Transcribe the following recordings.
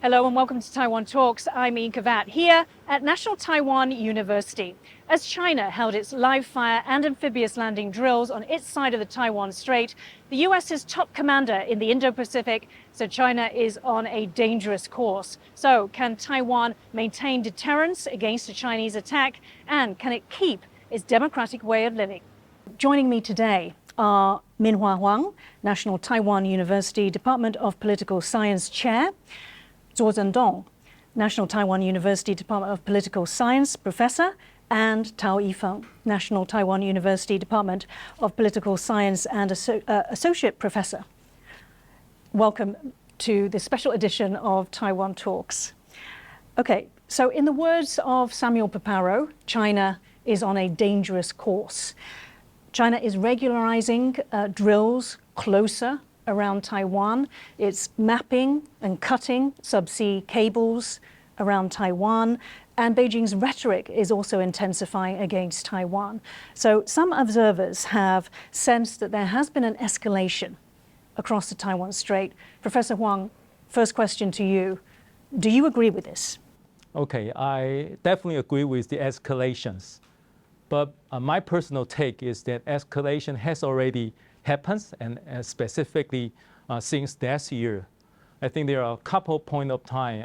Hello and welcome to Taiwan Talks. I'm Ian Kavat here at National Taiwan University. As China held its live fire and amphibious landing drills on its side of the Taiwan Strait, the US's top commander in the Indo-Pacific said China is on a dangerous course. So can Taiwan maintain deterrence against a Chinese attack, and can it keep its democratic way of living? Joining me today are Min-Hua Huang, National Taiwan University Department of Political Science Chair, Tso Chen-dong, National Taiwan University Department of Political Science Professor, and Tao Yi-feng, National Taiwan University Department of Political Science and Associate Professor. Welcome to this special edition of Taiwan Talks. Okay, so in the words of Samuel Paparo, China is on a dangerous course. China is regularizing drills closer around Taiwan. It's mapping and cutting subsea cables around Taiwan, and Beijing's rhetoric is also intensifying against Taiwan. So some observers have sensed that there has been an escalation across the Taiwan Strait. Professor Huang, first question to you. Do you agree with this? Okay, I definitely agree with the escalations. But my personal take is that escalation has already happens, and specifically since last year. I think there are a couple points of time,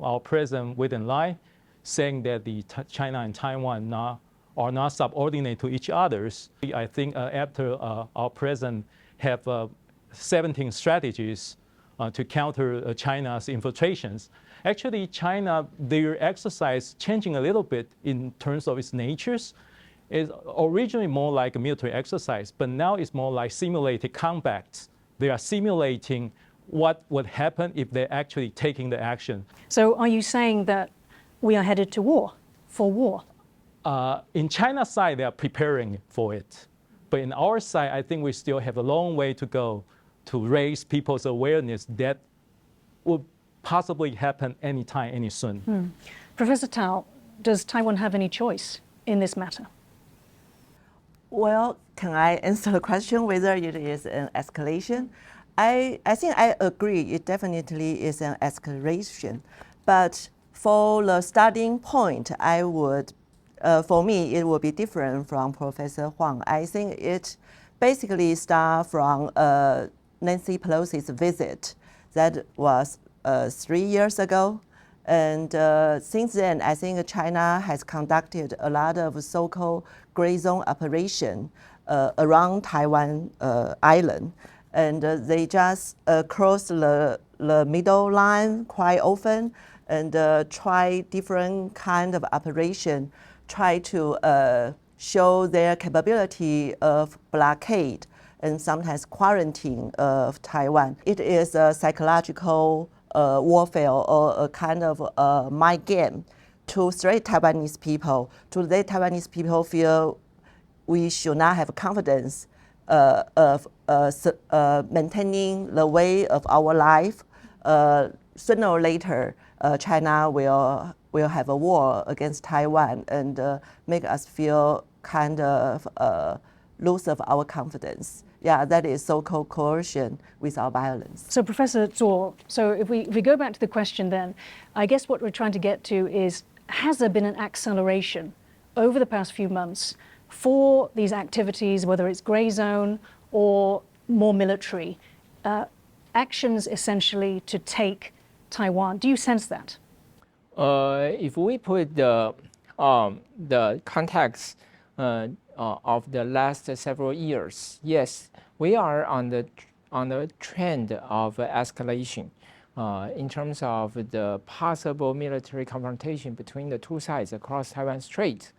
our President Within Lai saying that China and Taiwan are not subordinate to each other. I think after our President have 17 strategies to counter China's infiltrations. Actually, China, their exercise changing a little bit in terms of its natures. It's originally more like a military exercise, but now it's more like simulated combats. They are simulating what would happen if they're actually taking the action. So are you saying that we are headed to war, for war? In China's side, they are preparing for it. But in our side, I think we still have a long way to go to raise people's awareness that will possibly happen anytime, any soon. Professor Tao, does Taiwan have any choice in this matter? Well, can I answer the question whether it is an escalation? I think I agree, it definitely is an escalation. But for the starting point, I would, for me, it will be different from Professor Huang. I think it basically starts from Nancy Pelosi's visit that was 3 years ago. And since then, I think China has conducted a lot of so-called gray zone operation around Taiwan island. And they just cross the middle line quite often and try different kind of operation, try to show their capability of blockade and sometimes quarantine of Taiwan. It is a psychological warfare or a kind of mind game to threat Taiwanese people, to let Taiwanese people feel we should not have confidence of maintaining the way of our life. Sooner or later, China will have a war against Taiwan and make us feel kind of lose of our confidence. Yeah, that is so-called coercion without violence. So Professor Tso, so if we go back to the question then, I guess what we're trying to get to is, has there been an acceleration over the past few months for these activities, whether it's grey zone or more military, actions essentially to take Taiwan? Do you sense that? If we put the context of the last several years, yes, we are on the trend of escalation in terms of the possible military confrontation between the two sides across Taiwan Strait.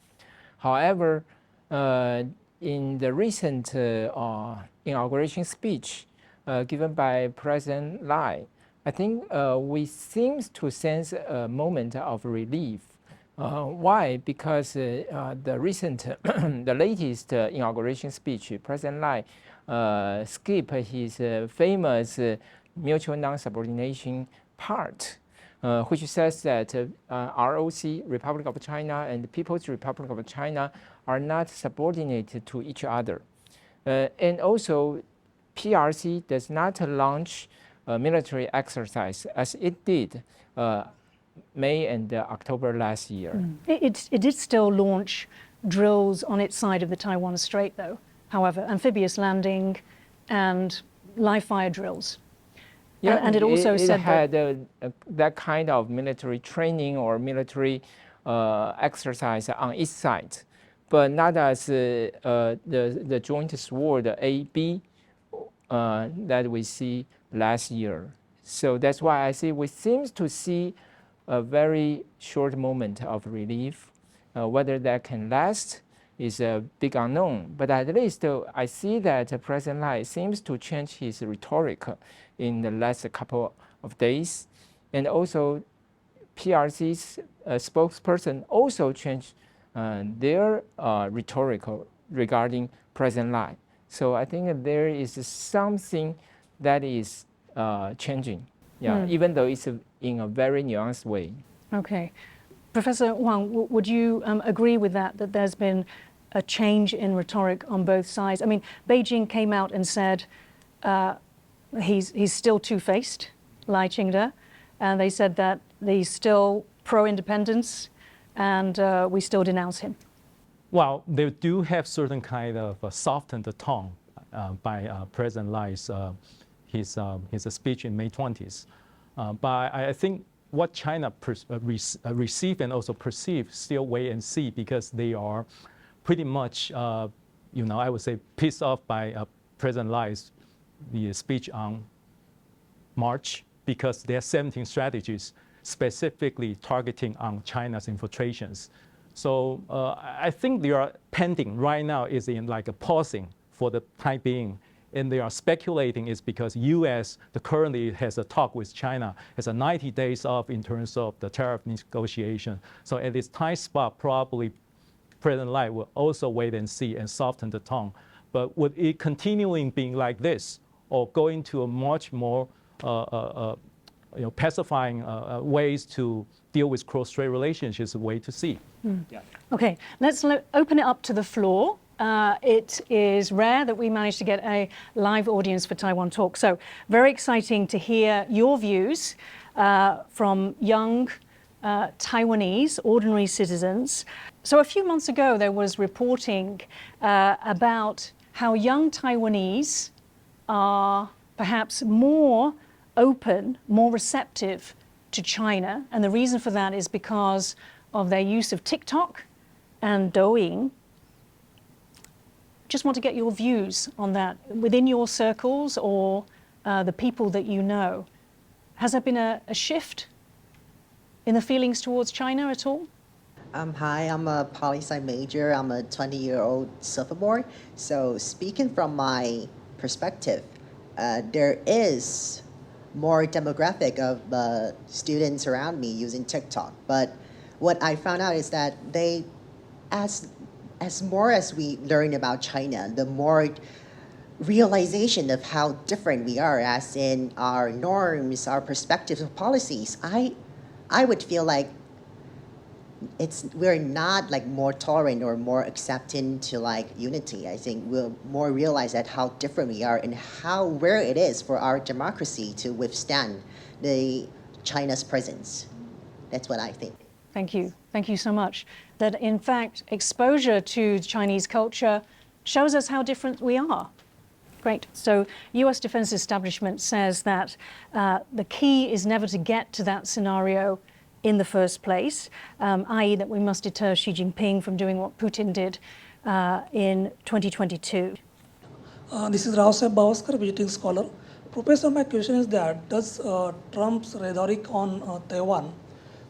However, in the recent inauguration speech given by President Lai, I think we seem to sense a moment of relief. Why? Because the latest inauguration speech, President Lai skipped his famous mutual non-subordination part, which says that ROC, Republic of China, and the People's Republic of China are not subordinated to each other. And also, PRC does not launch military exercise as it did May and October last year. It did still launch drills on its side of the Taiwan Strait, though, however, amphibious landing and live fire drills. Yeah, and it also said had that kind of military training or military exercise on its side, but not as the joint sword AB that we see last year. So that's why I say we seem to see a very short moment of relief. Whether that can last is a big unknown. But at least I see that President Lai seems to change his rhetoric in the last couple of days. And also PRC's spokesperson also changed their rhetoric regarding President Lai. So I think there is something that is changing, even though it's in a very nuanced way. Okay. Professor Huang, would you agree with that there's been a change in rhetoric on both sides? I mean, Beijing came out and said he's still two-faced, Lai Ching-te, and they said that he's still pro-independence and we still denounce him. Well, they do have certain kind of softened tone by President Lai's his speech in May 20th. But I think what China receive and also perceive still wait and see, because they are pretty much, I would say, pissed off by President Lai's speech on March, because there are 17 strategies specifically targeting on China's infiltrations. So I think they are pending right now is in like a pausing for the time being. And they are speculating is because U.S. currently has a talk with China, has a 90 days off in terms of the tariff negotiation. So at this time spot, probably President Lai will also wait and see and soften the tone. But with it continuing being like this, or going to a much more pacifying ways to deal with cross-strait relationships, a way to see. Yeah. Okay, let's open it up to the floor. It is rare that we manage to get a live audience for Taiwan Talk. So very exciting to hear your views from young Taiwanese, ordinary citizens. So a few months ago, there was reporting about how young Taiwanese are perhaps more open, more receptive to China. And the reason for that is because of their use of TikTok and Douyin. Just want to get your views on that within your circles or the people that you know. Has there been a shift in the feelings towards China at all? Hi, I'm a poli-sci major. I'm a 20-year-old sophomore. So speaking from my perspective, there is more demographic of students around me using TikTok. But what I found out is that as more as we learn about China, the more realization of how different we are, as in our norms, our perspectives of policies. I would feel like we're not like more tolerant or more accepting to like unity. I think we'll more realize that how different we are and how rare it is for our democracy to withstand the China's presence. That's what I think. Thank you. Thank you so much. That in fact, exposure to Chinese culture shows us how different we are. Great. So US defense establishment says that the key is never to get to that scenario in the first place, i.e. that we must deter Xi Jinping from doing what Putin did in 2022. This is Rao Sahib Bavaskar, visiting scholar. Professor, my question is that does Trump's rhetoric on Taiwan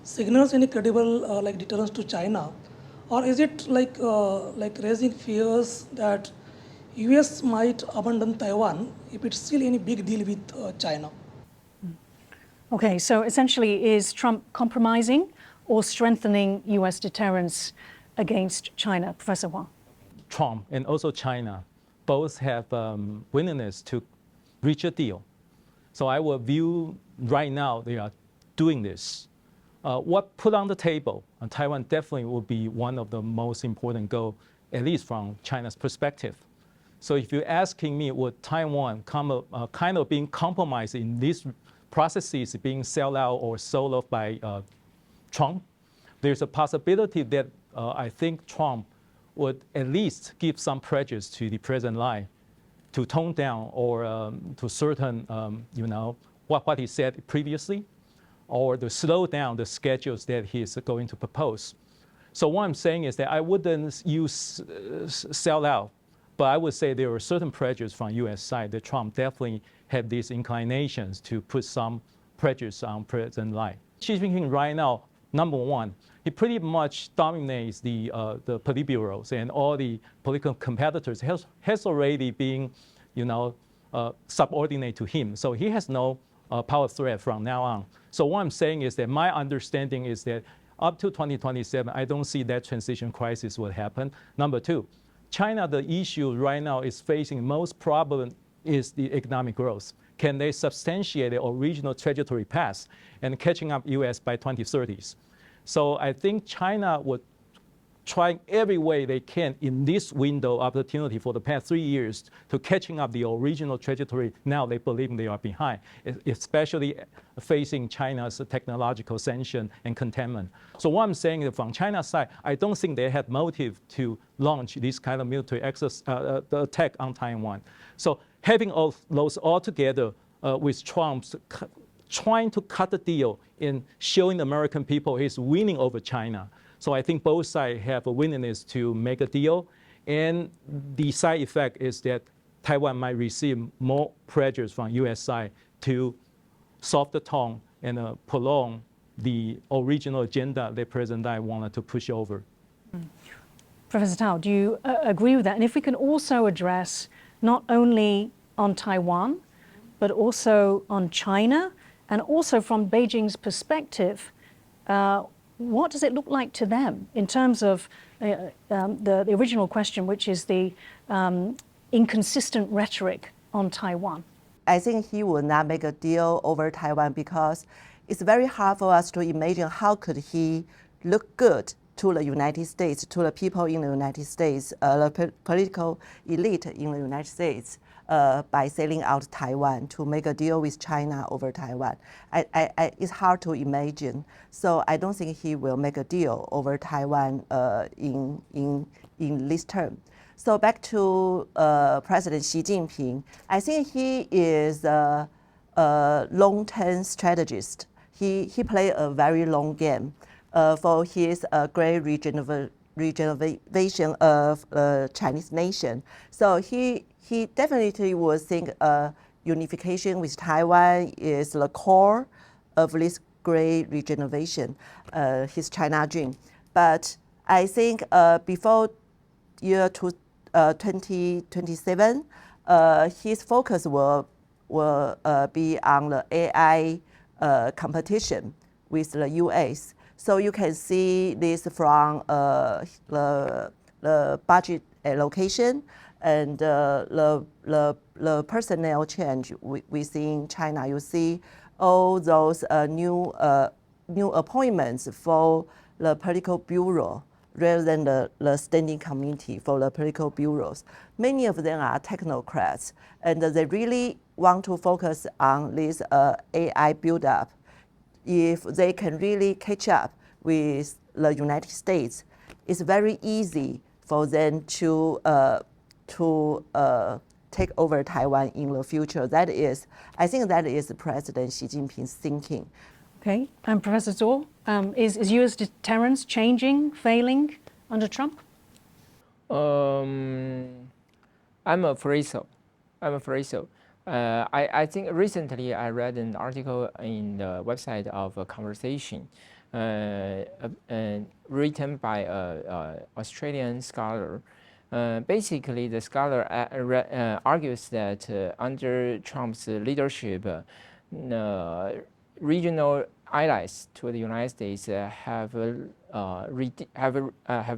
signals any credible deterrence to China, or is it like raising fears that US might abandon Taiwan if it's still any big deal with China? Okay, so essentially, is Trump compromising or strengthening US deterrence against China? Professor Huang. Trump and also China both have willingness to reach a deal. So I will view right now they are doing this. What put on the table, Taiwan definitely will be one of the most important goals, at least from China's perspective. So if you're asking me, would Taiwan kind of being compromised in these processes being sold out or sold off by Trump, there's a possibility that I think Trump would at least give some prejudice to the President Lai to tone down or to certain, what he said previously, or to slow down the schedules that he's going to propose. So what I'm saying is that I wouldn't use sell out, but I would say there were certain pressures from U.S. side that Trump definitely had these inclinations to put some pressures on President Lai. Xi Jinping right now, number one, he pretty much dominates the Politburos, and all the political competitors has already been, subordinate to him. So he has no power threat from now on. So what I'm saying is that my understanding is that up to 2027, I don't see that transition crisis will happen. Number two, China, the issue right now is facing most problem is the economic growth. Can they substantiate the original trajectory path and catching up U.S. by 2030s? So I think China would try every way they can in this window of opportunity for the past 3 years to catching up the original trajectory. Now they believe they are behind, especially facing China's technological sanction and containment. So what I'm saying is from China's side, I don't think they had motive to launch this kind of military the attack on Taiwan. So having all those all together with Trump's trying to cut the deal in showing the American people he's winning over China. So I think both sides have a willingness to make a deal. And the side effect is that Taiwan might receive more pressures from U.S. side to soft the tone and prolong the original agenda that President Lai wanted to push over. Professor Tao, do you agree with that? And if we can also address not only on Taiwan, but also on China, and also from Beijing's perspective, what does it look like to them in terms of the original question, which is the inconsistent rhetoric on Taiwan? I think he will not make a deal over Taiwan because it's very hard for us to imagine how could he look good to the United States, to the people in the United States, the political elite in the United States, by selling out Taiwan to make a deal with China over Taiwan. It's hard to imagine. So I don't think he will make a deal over Taiwan in this term. So back to President Xi Jinping, I think he is a long-term strategist. He played a very long game for his great regeneration of the Chinese nation. So he definitely would think unification with Taiwan is the core of this great regeneration, his China dream. But I think before year 2027, his focus will be on the AI competition with the US. So you can see this from the budget allocation and the personnel change within China. You see all those new appointments for the political bureau rather than the standing committee for the political bureaus. Many of them are technocrats, and they really want to focus on this AI build-up. If they can really catch up with the United States, it's very easy for them to take over Taiwan in the future. I think that is President Xi Jinping's thinking. Okay, and Professor Tso, is U.S. deterrence changing, failing under Trump? I'm afraid so. I think recently I read an article in the website of a conversation written by an Australian scholar. Basically, the scholar argues that under Trump's leadership, regional allies to the United States have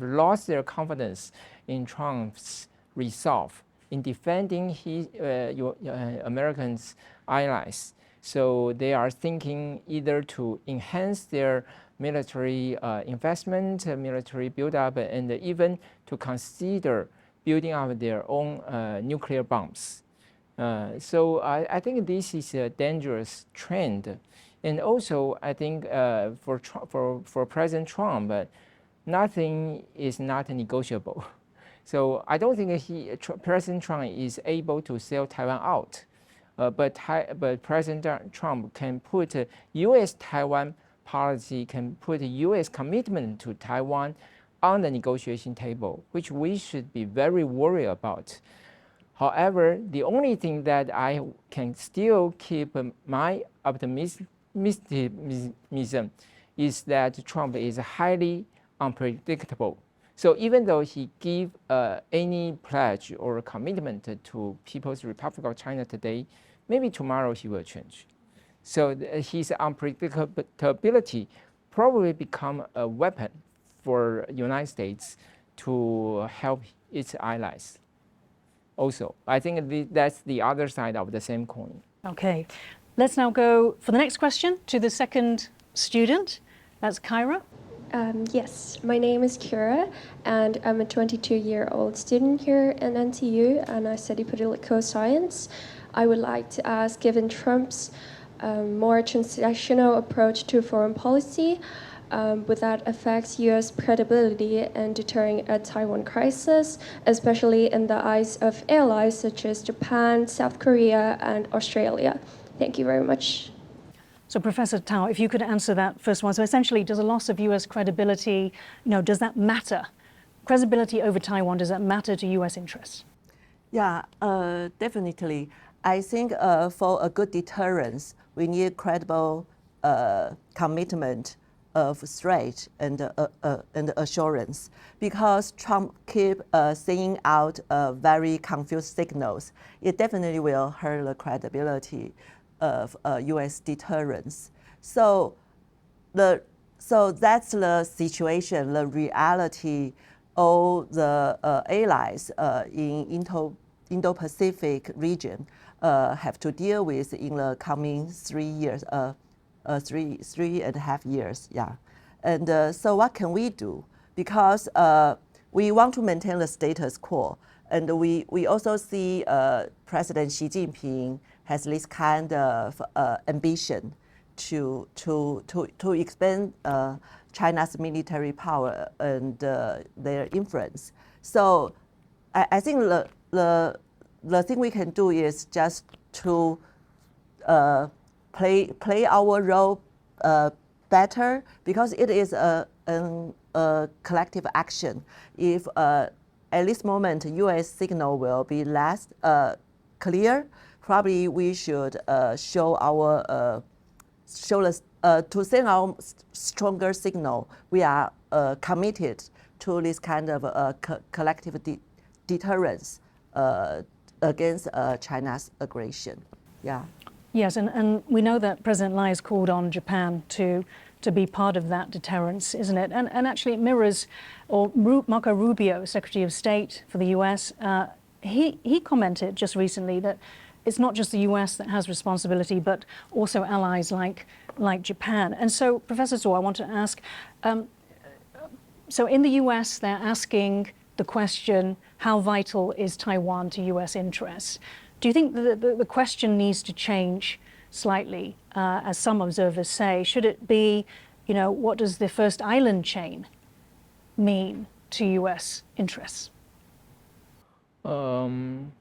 lost their confidence in Trump's resolve in defending his Americans' allies. So they are thinking either to enhance their military investment, military buildup, and even to consider building up their own nuclear bombs. So I think this is a dangerous trend. And also, I think for President Trump, nothing is not negotiable. So I don't think President Trump is able to sell Taiwan out. But President Trump can put U.S.-Taiwan policy, can put U.S. commitment to Taiwan on the negotiation table, which we should be very worried about. However, the only thing that I can still keep my optimism is that Trump is highly unpredictable. So even though he give any pledge or commitment to People's Republic of China today, maybe tomorrow he will change. So his unpredictability probably become a weapon for United States to help its allies. Also, I think that's the other side of the same coin. Okay, let's now go for the next question to the second student. That's Kyra. Yes, my name is Kira, and I'm a 22-year-old student here at NTU, and I study political science. I would like to ask, given Trump's more transactional approach to foreign policy, would that affect U.S. credibility in deterring a Taiwan crisis, especially in the eyes of allies such as Japan, South Korea, and Australia? Thank you very much. So, Professor Tao, if you could answer that first one. So essentially, does a loss of U.S. credibility, does that matter? Credibility over Taiwan, does that matter to U.S. interests? Yeah, definitely. I think for a good deterrence, we need credible commitment of threat and assurance, because Trump keep sending out very confused signals. It definitely will hurt the credibility of U.S. deterrence. So that's the situation, the reality. All the allies in Indo-Pacific region have to deal with in the coming 3 years, 3.5 years, yeah. And so what can we do? Because we want to maintain the status quo, and we also see President Xi Jinping has this kind of ambition to expand China's military power and their influence. So I think the thing we can do is just to play our role better, because it is a collective action. If at this moment U.S. signal will be less clear, probably we should show to send our stronger signal. We are committed to this kind of collective deterrence against China's aggression. Yeah. Yes, and we know that President Lai has called on Japan to be part of that deterrence, isn't it? And actually it mirrors, or Marco Rubio, Secretary of State for the US, he commented just recently that it's not just the US that has responsibility, but also allies like Japan. And so, Professor Tso, I want to ask, so in the US, they're asking the question, how vital is Taiwan to US interests? Do you think that the question needs to change slightly, as some observers say? Should it be, what does the first island chain mean to US interests? I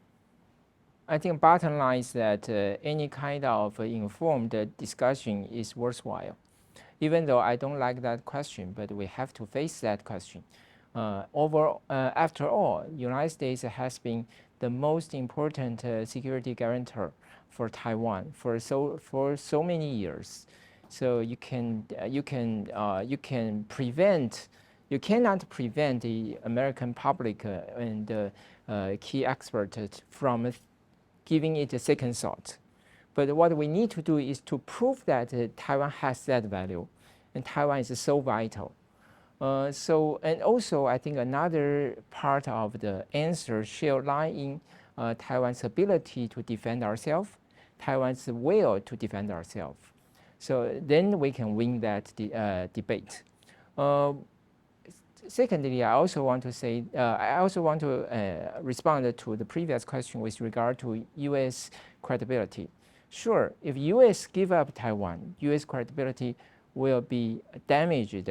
think bottom line is that any kind of informed discussion is worthwhile. Even though I don't like that question, but we have to face that question. After all, United States has been the most important security guarantor for Taiwan for so many years. So you cannot prevent the American public and key experts from giving it a second thought. But what we need to do is to prove that Taiwan has that value, and Taiwan is so vital. And also, I think another part of the answer shall lie in Taiwan's ability to defend ourselves, Taiwan's will to defend ourselves. So then we can win that debate. secondly, I also want to say, I also want to respond to the previous question with regard to U.S. credibility. Sure, if U.S. give up Taiwan, U.S. credibility will be damaged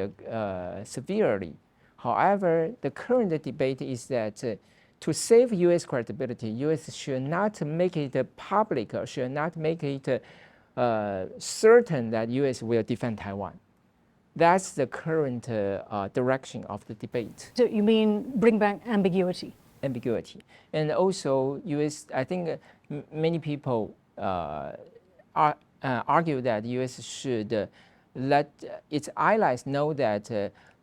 severely. However, the current debate is that to save U.S. credibility, U.S. should not make it public, or should not make it certain that U.S. will defend Taiwan. That's the current direction of the debate. So you mean bring back ambiguity? Ambiguity. And also, U.S., I think many people argue that U.S. should let its allies know that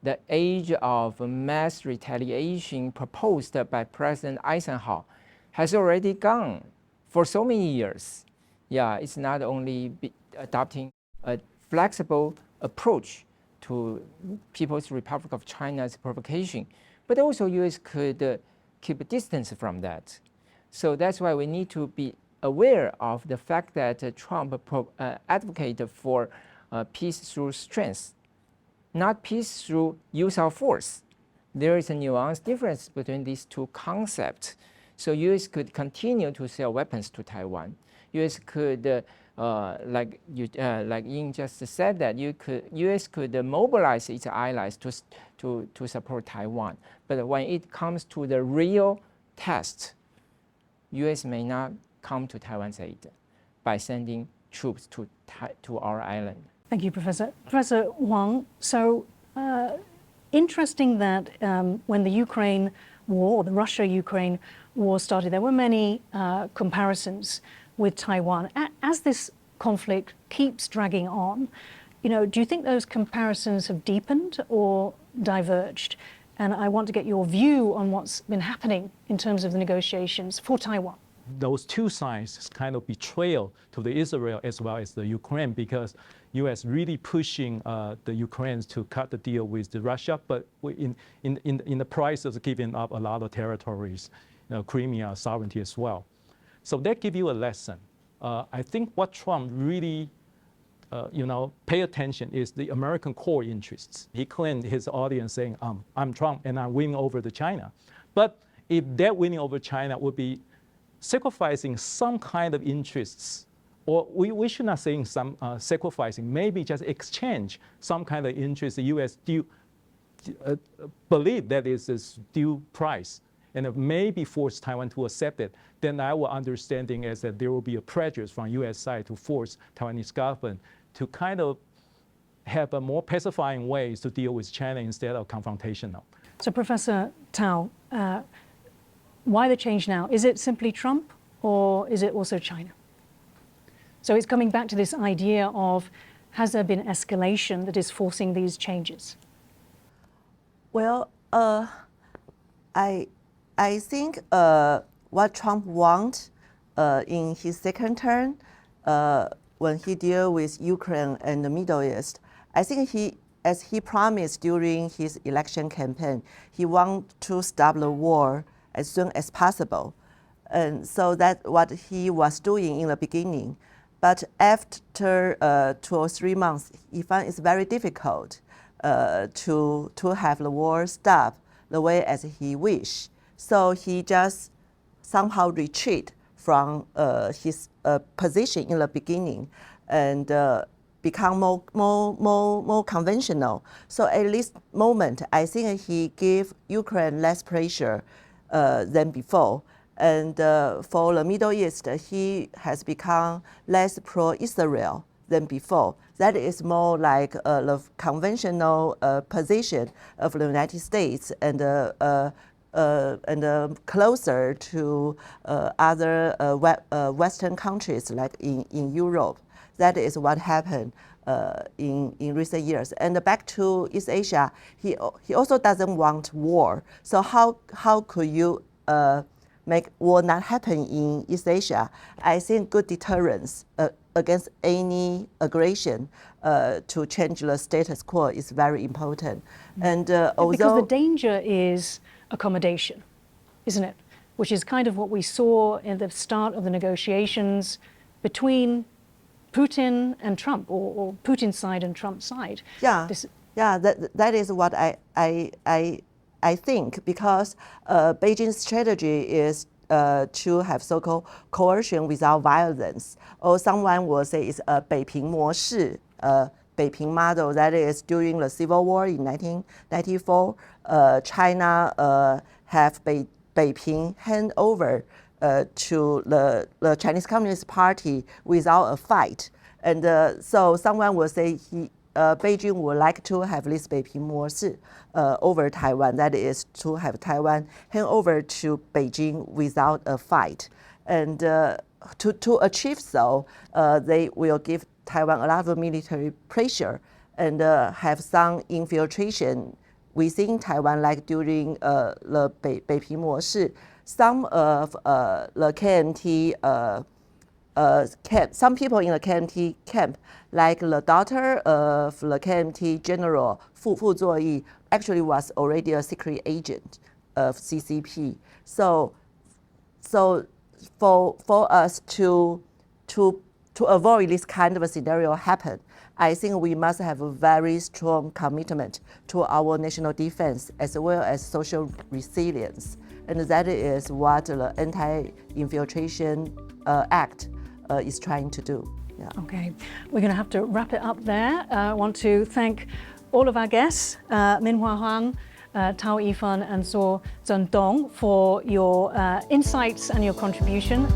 the age of mass retaliation proposed by President Eisenhower has already gone for so many years. Yeah, it's not only adopting a flexible approach to People's Republic of China's provocation, but also U.S. could keep a distance from that. So that's why we need to be aware of the fact that Trump advocated for peace through strength, not peace through use of force. There is a nuanced difference between these two concepts. So U.S. could continue to sell weapons to Taiwan. U.S. could, like Ying just said, that U.S. could mobilize its allies to support Taiwan. But when it comes to the real test, U.S. may not come to Taiwan's aid by sending troops to our island. Thank you, Professor. Professor Huang, so interesting that when the Ukraine war, the Russia-Ukraine war started, there were many comparisons with Taiwan. As this conflict keeps dragging on, do you think those comparisons have deepened or diverged? And I want to get your view on what's been happening in terms of the negotiations for Taiwan. Those two sides is kind of betrayal to the Israel as well as the Ukraine, because U.S. really pushing the Ukrainians to cut the deal with the Russia, but in the price of giving up a lot of territories, Crimea sovereignty as well. So that gives you a lesson. I think what Trump really, pay attention is the American core interests. He claimed his audience saying, I'm Trump and I'm winning over the China. But if that winning over China would be sacrificing some kind of interests, or we should not say some sacrificing, maybe just exchange some kind of interest the U.S. believe that is a due price, and maybe force Taiwan to accept it, then our understanding is that there will be a pressure from U.S. side to force Taiwanese government to kind of have a more pacifying ways to deal with China instead of confrontational. So Professor Tao, why the change now? Is it simply Trump or is it also China? So it's coming back to this idea of, has there been escalation that is forcing these changes? Well, I think what Trump wants in his second term, when he deals with Ukraine and the Middle East, I think as he promised during his election campaign, he wants to stop the war as soon as possible. And so that's what he was doing in the beginning. But after 2 or 3 months, he found it's very difficult to have the war stop the way as he wished. So he just somehow retreat from his position in the beginning and become more conventional. So at this moment, I think he gave Ukraine less pressure than before. And for the Middle East, he has become less pro-Israel than before. That is more like the conventional position of the United States and closer to other Western countries like in Europe. That is what happened in recent years. And back to East Asia, he also doesn't want war. So how could you make war not happen in East Asia? I think good deterrence against any aggression to change the status quo is very important. And although because the danger is accommodation, isn't it? Which is kind of what we saw in the start of the negotiations between Putin and Trump, or Putin's side and Trump's side. Yeah. Yeah, that is what I think, because Beijing's strategy is to have so-called coercion without violence, or someone will say it's a 北平模式, Beiping model. That is, during the Civil War in 1994, China have Beiping hand over to the Chinese Communist Party without a fight. And so someone will say Beijing would like to have this 北平模式 over Taiwan, that is to have Taiwan hand over to Beijing without a fight. And to achieve so, they will give Taiwan a lot of military pressure and have some infiltration within Taiwan, like during the 北平模式. Some of the KMT camp, some people in the KMT camp, like the daughter of the KMT general Fu Zuoyi, actually was already a secret agent of CCP. So for us to avoid this kind of a scenario happen, I think we must have a very strong commitment to our national defense as well as social resilience. And that is what the Anti-Infiltration Act is trying to do. Yeah. Okay, we're going to have to wrap it up there. I want to thank all of our guests, Min-Hua Huang, Tao Yi-feng and Tso Chen-dong, for your insights and your contribution.